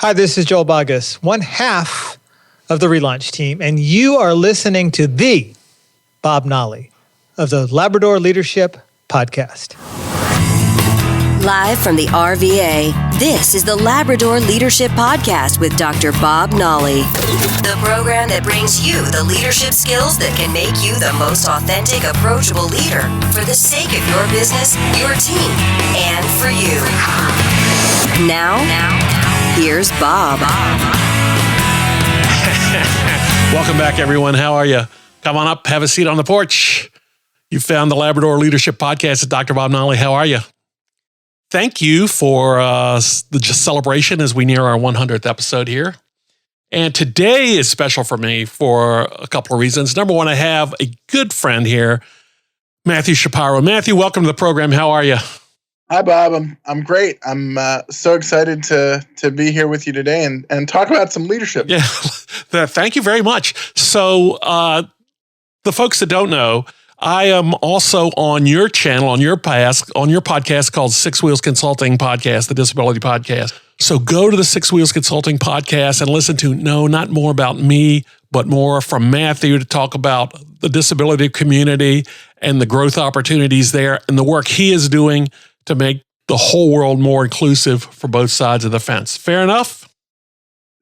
Hi, this is Joel Bogus, one half of the Relaunch team, and you are listening to the Bob Nolly of the Labrador Leadership Podcast. Live from the RVA, this is the Labrador Leadership Podcast with Dr. Bob Nolly, the program that brings you the leadership skills that can make you the most authentic, approachable leader for the sake of your business, your team, and for you. Now, here's Bob. Welcome back, everyone. How are you? Come on up, have a seat on the porch. You found the Labrador Leadership Podcast with Dr. Bob Nolly. How are you? Thank you for the celebration as we near our 100th episode here. And today is special for me for a couple of reasons. Number one, I have a good friend here, Matthew Shapiro. Matthew, welcome to the program. How are you? Hi, Bob. I'm great. I'm so excited to be here with you today and talk about some leadership. Yeah, thank you very much. So the folks that don't know, I am also on your channel, on your podcast called Six Wheels Consulting Podcast, the Disability Podcast. So go to the Six Wheels Consulting Podcast and listen to, not more about me, but more from Matthew to talk about the disability community and the growth opportunities there and the work he is doing to make the whole world more inclusive for both sides of the fence. Fair enough?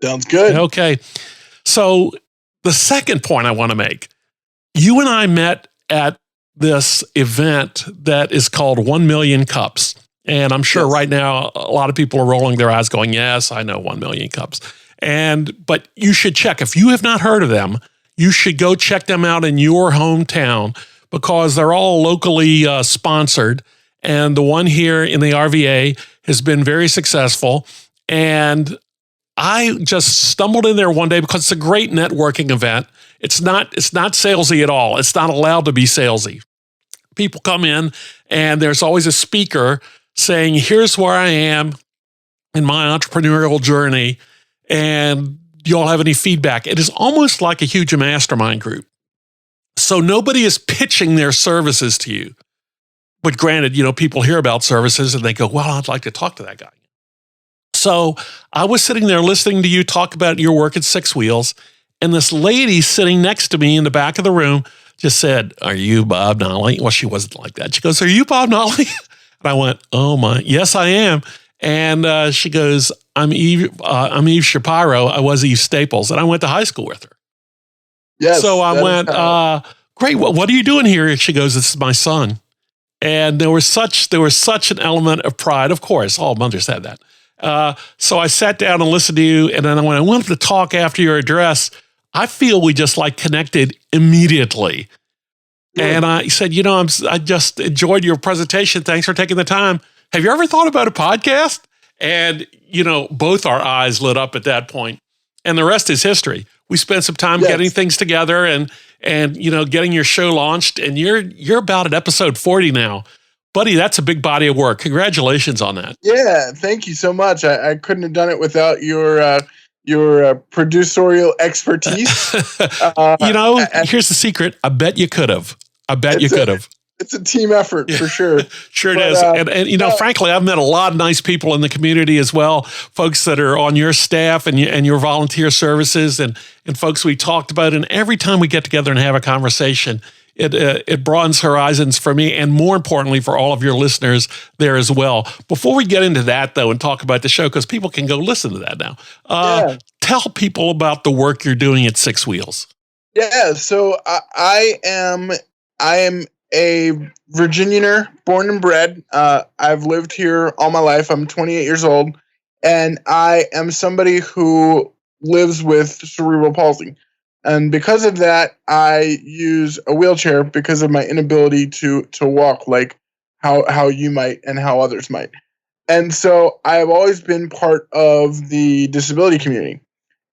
Sounds good. Okay. So the second point I want to make, you and I met at this event that is called 1 Million Cups. And I'm sure right now, a lot of people are rolling their eyes going, yes, I know 1 Million Cups. But you should check. If you have not heard of them, you should go check them out in your hometown because they're all locally sponsored. And the one here in the RVA has been very successful. And I just stumbled in there one day because it's a great networking event. It's not salesy at all. It's not allowed to be salesy. People come in and there's always a speaker saying, here's where I am in my entrepreneurial journey. And do you all have any feedback? It is almost like a huge mastermind group. So nobody is pitching their services to you. But granted, people hear about services and they go, well, I'd like to talk to that guy. So I was sitting there listening to you talk about your work at Six Wheels. And this lady sitting next to me in the back of the room just said, are you Bob Nolly? Well, she wasn't like that. She goes, are you Bob Nolly? And I went, oh my, yes, I am. And she goes, I'm Eve Shapiro. I was Eve Staples. And I went to high school with her. Yes. So I went, great. What are you doing here? She goes, this is my son. And there was such an element of pride. Of course, all mothers have that. So I sat down and listened to you. And then when I went to talk after your address, I feel we just connected immediately. Yeah. And I said, I just enjoyed your presentation. Thanks for taking the time. Have you ever thought about a podcast? And, both our eyes lit up at that point. And the rest is history. We spent some time getting things together and getting your show launched. And you're about at episode 40 now. Buddy, that's a big body of work. Congratulations on that. Yeah, thank you so much. I couldn't have done it without your producerial expertise. Here's the secret. I bet you could have. It's a team effort for sure. Sure it is. And frankly, I've met a lot of nice people in the community as well, folks that are on your staff and your volunteer services and folks we talked about. And every time we get together and have a conversation, it broadens horizons for me and more importantly for all of your listeners there as well. Before we get into that though and talk about the show, because people can go listen to that now, tell people about the work you're doing at Six Wheels. Yeah, so I am a Virginianer, born and bred. I've lived here all my life. I'm 28 years old, and I am somebody who lives with cerebral palsy. And because of that, I use a wheelchair because of my inability to walk like how you might and how others might. And so I have always been part of the disability community.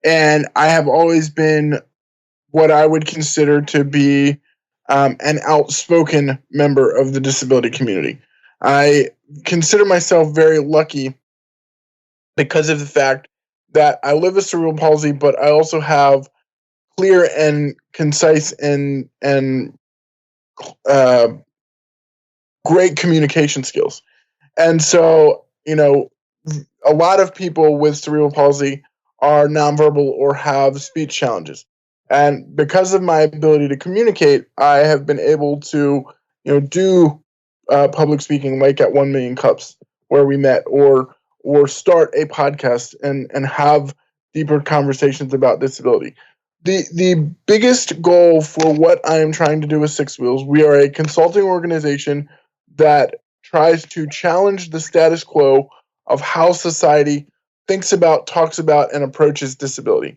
And I have always been what I would consider to be an outspoken member of the disability community. I consider myself very lucky because of the fact that I live with cerebral palsy, but I also have clear and concise and great communication skills. And so, a lot of people with cerebral palsy are nonverbal or have speech challenges. And because of my ability to communicate, I have been able to, do public speaking, like at 1 Million Cups, where we met, or start a podcast and have deeper conversations about disability. The biggest goal for what I am trying to do with Six Wheels, we are a consulting organization that tries to challenge the status quo of how society thinks about, talks about, and approaches disability.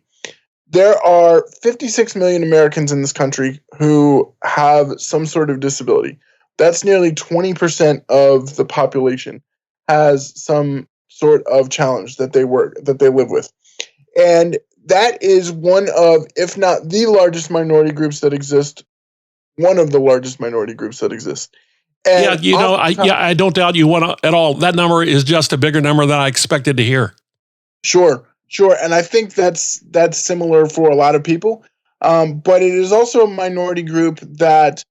There are 56 million Americans in this country who have some sort of disability. That's nearly 20% of the population has some sort of challenge that they live with. And that is one of, if not the largest minority groups that exist, one of the largest minority groups that exist. And I don't doubt you at all. That number is just a bigger number than I expected to hear. Sure. And I think that's similar for a lot of people. But it is also a minority group that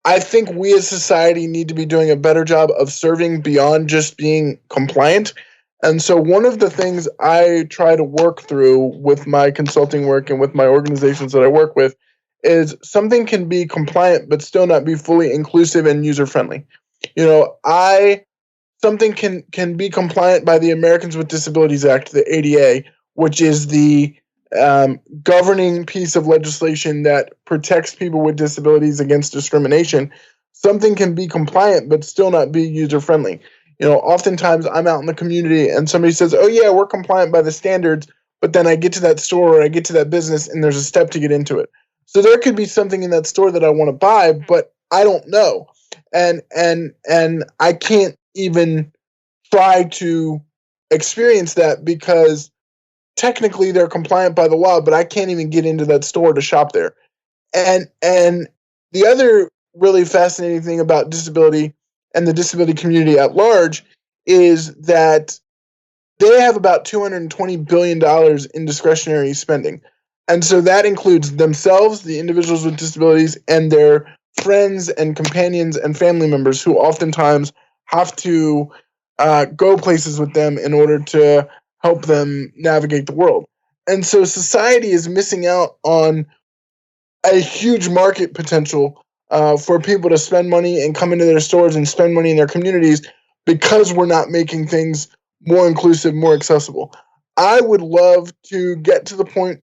I think we as society need to be doing a better job of serving beyond just being compliant. And so one of the things I try to work through with my consulting work and with my organizations that I work with is something can be compliant but still not be fully inclusive and user-friendly. Something can be compliant by the Americans with Disabilities Act, the ADA, which is the governing piece of legislation that protects people with disabilities against discrimination. Something can be compliant but still not be user-friendly. Oftentimes I'm out in the community and somebody says, oh yeah, we're compliant by the standards, but then I get to that store or I get to that business and there's a step to get into it. So there could be something in that store that I want to buy, but I don't know. And I can't even try to experience that because technically they're compliant by the law, but I can't even get into that store to shop there. And the other really fascinating thing about disability and the disability community at large is that they have about $220 billion in discretionary spending. And so that includes themselves, the individuals with disabilities, and their friends and companions and family members who oftentimes have to go places with them in order to help them navigate the world. And so society is missing out on a huge market potential for people to spend money and come into their stores and spend money in their communities because we're not making things more inclusive, more accessible. I would love to get to the point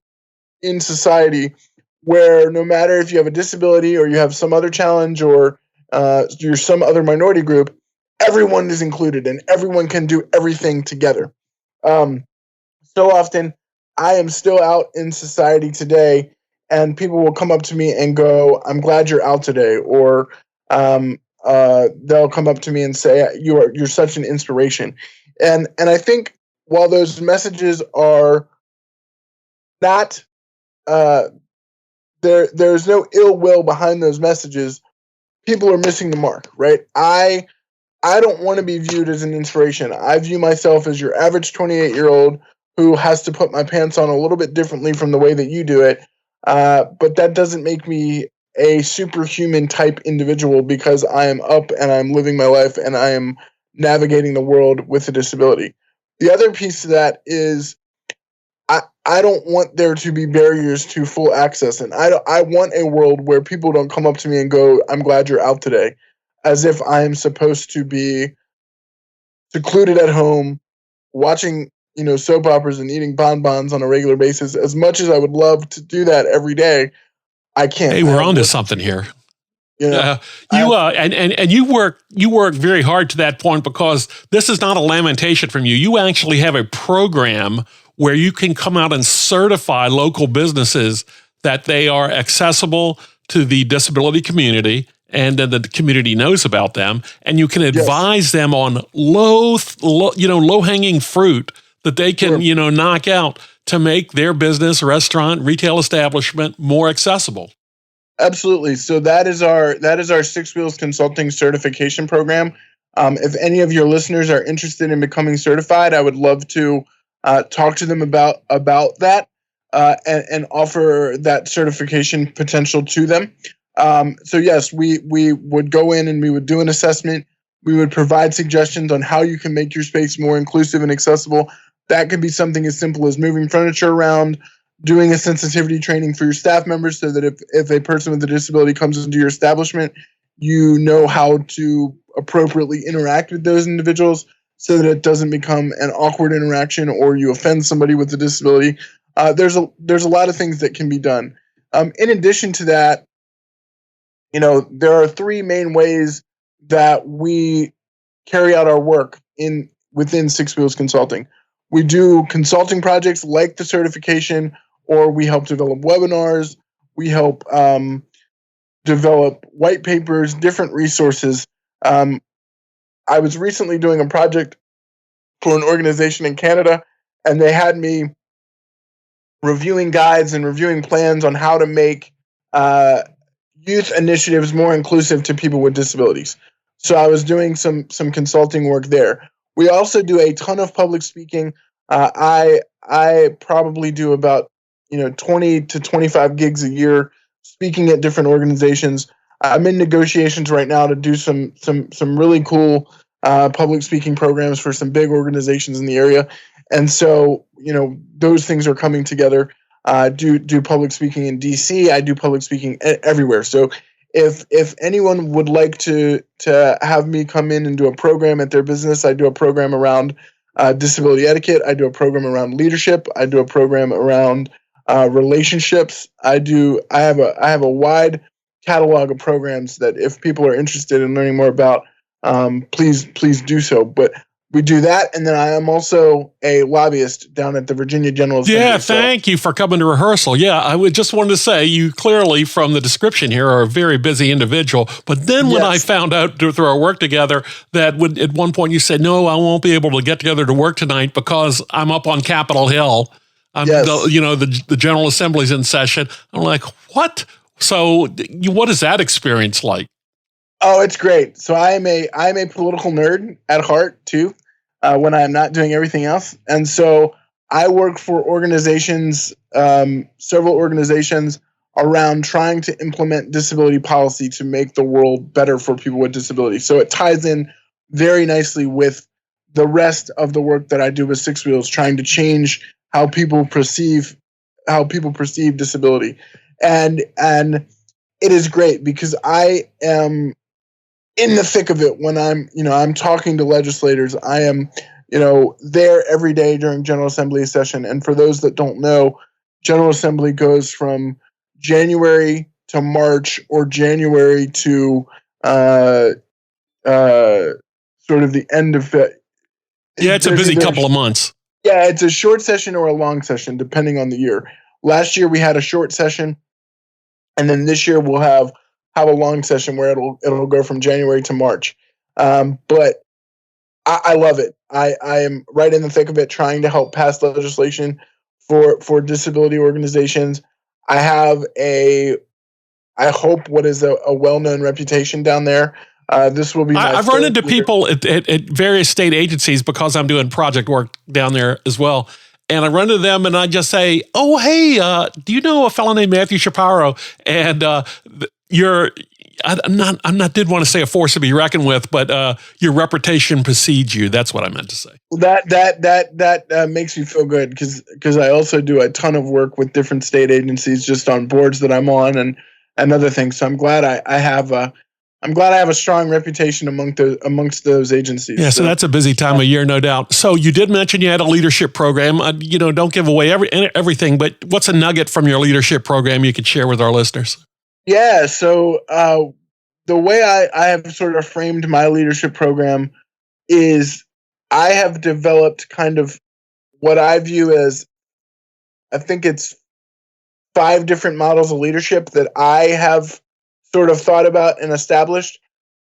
in society where no matter if you have a disability or you have some other challenge or you're some other minority group, everyone is included and everyone can do everything together. So often I am still out in society today and people will come up to me and go, I'm glad you're out today. Or they'll come up to me and say, you're such an inspiration. And I think while those messages are not, there's no ill will behind those messages, people are missing the mark, right? I don't want to be viewed as an inspiration. I view myself as your average 28-year-old who has to put my pants on a little bit differently from the way that you do it. But that doesn't make me a superhuman type individual because I am up and I'm living my life and I am navigating the world with a disability. The other piece of that is I don't want there to be barriers to full access. And I want a world where people don't come up to me and go, I'm glad you're out today, as if I am supposed to be secluded at home, watching, soap operas and eating bonbons on a regular basis. As much as I would love to do that every day, I can't. Hey, we're onto something here. And you work very hard to that point because this is not a lamentation from you. You actually have a program where you can come out and certify local businesses that they are accessible to the disability community and that the community knows about them. And you can advise them on low-hanging fruit that they can, knock out to make their business, restaurant, retail establishment more accessible. Absolutely. So that is our Six Wheels Consulting Certification Program. If any of your listeners are interested in becoming certified, I would love to talk to them about that and offer that certification potential to them. So yes, we would go in and we would do an assessment. We would provide suggestions on how you can make your space more inclusive and accessible. That could be something as simple as moving furniture around, doing a sensitivity training for your staff members so that if a person with a disability comes into your establishment, you know how to appropriately interact with those individuals so that it doesn't become an awkward interaction or you offend somebody with a disability. There's a lot of things that can be done. In addition to that, there are three main ways that we carry out our work within Six Wheels Consulting. We do consulting projects like the certification, or we help develop webinars. We help develop white papers, different resources. I was recently doing a project for an organization in Canada, and they had me reviewing guides and reviewing plans on how to make youth initiatives more inclusive to people with disabilities. So I was doing some consulting work there. We also do a ton of public speaking. I probably do about 20 to 25 gigs a year speaking at different organizations. I'm in negotiations right now to do some really cool public speaking programs for some big organizations in the area. And so, those things are coming together. Do public speaking in DC. I do public speaking everywhere. So if anyone would like to have me come in and do a program at their business, I do a program around disability etiquette. I do a program around leadership. I do a program around relationships. I have a wide catalog of programs that if people are interested in learning more about, please do so. But we do that, and then I am also a lobbyist down at the Virginia General Assembly. Yeah, thank you for coming to rehearsal. Yeah, I would just wanted to say you clearly, from the description here, are a very busy individual. But then when I found out through our work together that at one point you said, no, I won't be able to get together to work tonight because I'm up on Capitol Hill. The General Assembly's in session. I'm like, what? So what is that experience like? Oh, it's great. So I'm a political nerd at heart too, when I'm not doing everything else. And so I work for organizations, several organizations around trying to implement disability policy to make the world better for people with disabilities. So it ties in very nicely with the rest of the work that I do with Six Wheels, trying to change how people perceive disability. And it is great because I am in the thick of it when I'm talking to legislators. I am, there every day during General Assembly session. And for those that don't know, General Assembly goes from January to March or January to sort of the end of it. Yeah, it's a busy couple of months. Yeah, it's a short session or a long session, depending on the year. Last year we had a short session, and then this year we'll have a long session where it'll go from January to March. But I love it. I am right in the thick of it, trying to help pass legislation for disability organizations. I have I hope what is a well-known reputation down there. This will be. I've run into people at various state agencies because I'm doing project work down there as well. And I run to them and I just say, oh, hey, do you know a fellow named Matthew Shapiro? And did want to say a force to be reckoned with, but your reputation precedes you. That's what I meant to say. That makes me feel good because I also do a ton of work with different state agencies just on boards that I'm on and other things. So I'm glad I have a strong reputation amongst those agencies. Yeah, so that's a busy time of year, no doubt. So you did mention you had a leadership program. Don't give away everything, but what's a nugget from your leadership program you could share with our listeners? Yeah, so the way I have sort of framed my leadership program is I have developed kind of what I view as, I think it's 5 different models of leadership that I have sort of thought about and established.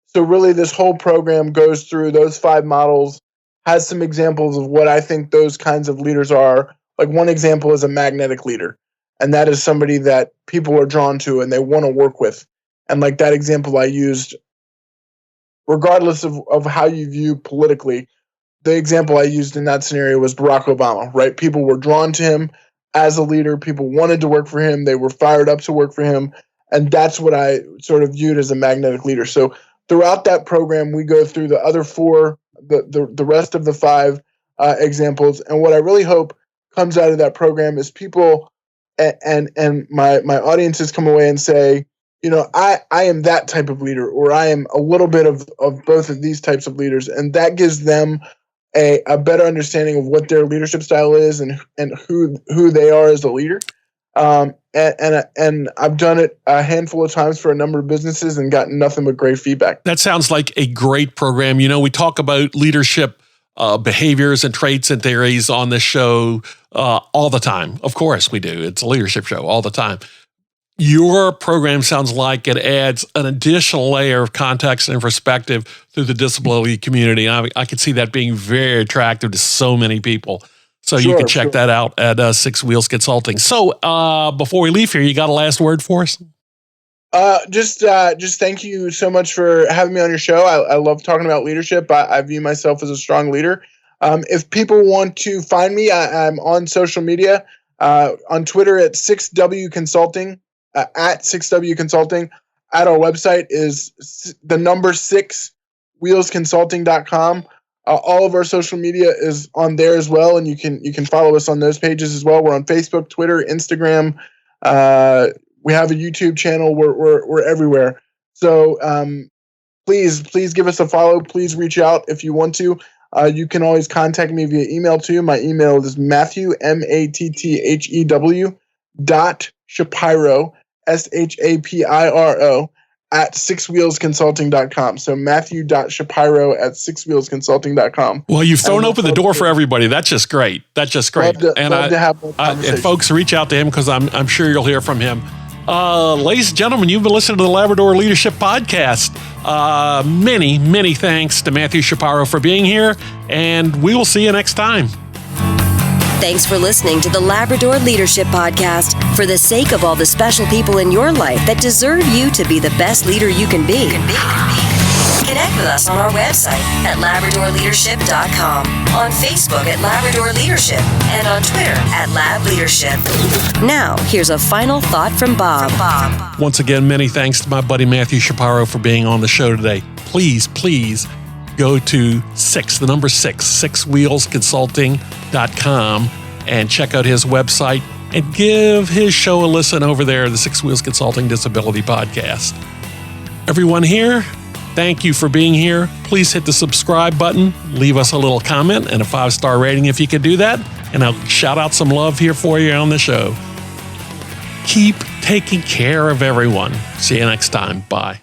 So really this whole program goes through those 5 models, has some examples of what I think those kinds of leaders are. Like one example is a magnetic leader. And that is somebody that people are drawn to and they want to work with. And like that example I used, regardless of how you view politically, the example I used in that scenario was Barack Obama, right? People were drawn to him as a leader. People wanted to work for him. They were fired up to work for him. And that's what I sort of viewed as a magnetic leader. So throughout that program, we go through the other four, the rest of the five examples. And what I really hope comes out of that program is people and my audiences come away and say, I am that type of leader, or I am a little bit of both of these types of leaders. And that gives them a better understanding of what their leadership style is and who they are as a leader. And I've done it a handful of times for a number of businesses and gotten nothing but great feedback. That sounds like a great program. We talk about leadership behaviors and traits and theories on this show all the time. Of course we do. It's a leadership show all the time. Your program sounds like it adds an additional layer of context and perspective through the disability community. I could see that being very attractive to so many people. So you can check that out at Six Wheels Consulting. So before we leave here, you got a last word for us? Just thank you so much for having me on your show. I love talking about leadership. I view myself as a strong leader. If people want to find me, I'm on social media, on Twitter at 6W Consulting, at 6W Consulting. At our website is the number 6 wheelsconsulting.com. All of our social media is on there as well, and you can follow us on those pages as well. We're on Facebook, Twitter, Instagram. We have a YouTube channel. We're everywhere. So please give us a follow. Please reach out if you want to. You can always contact me via email too. My email is Matthew, Matthew.Shapiro, Shapiro, at 6wheelsconsulting.com. So Matthew.Shapiro at 6wheelsconsulting.com. Well, you've thrown open the door for everybody. That's just great. Love to have a conversation. And folks, reach out to him because I'm sure you'll hear from him. Ladies and gentlemen, you've been listening to the Labrador Leadership Podcast. Many thanks to Matthew Shapiro for being here, and we will see you next time. Thanks for listening to the Labrador Leadership Podcast. For the sake of all the special people in your life that deserve you to be the best leader you can be. Connect with us on our website at LabradorLeadership.com, on Facebook at Labrador Leadership, and on Twitter at Lab Leadership. Now, here's a final thought from Bob. Once again, many thanks to my buddy Matthew Shapiro for being on the show today. Please go to 6wheelsconsulting.com and check out his website and give his show a listen over there, the 6 Wheels Consulting Disability Podcast. Everyone here, thank you for being here. Please hit the subscribe button, leave us a little comment and a 5-star rating if you could do that, and I'll shout out some love here for you on the show. Keep taking care of everyone. See you next time. Bye.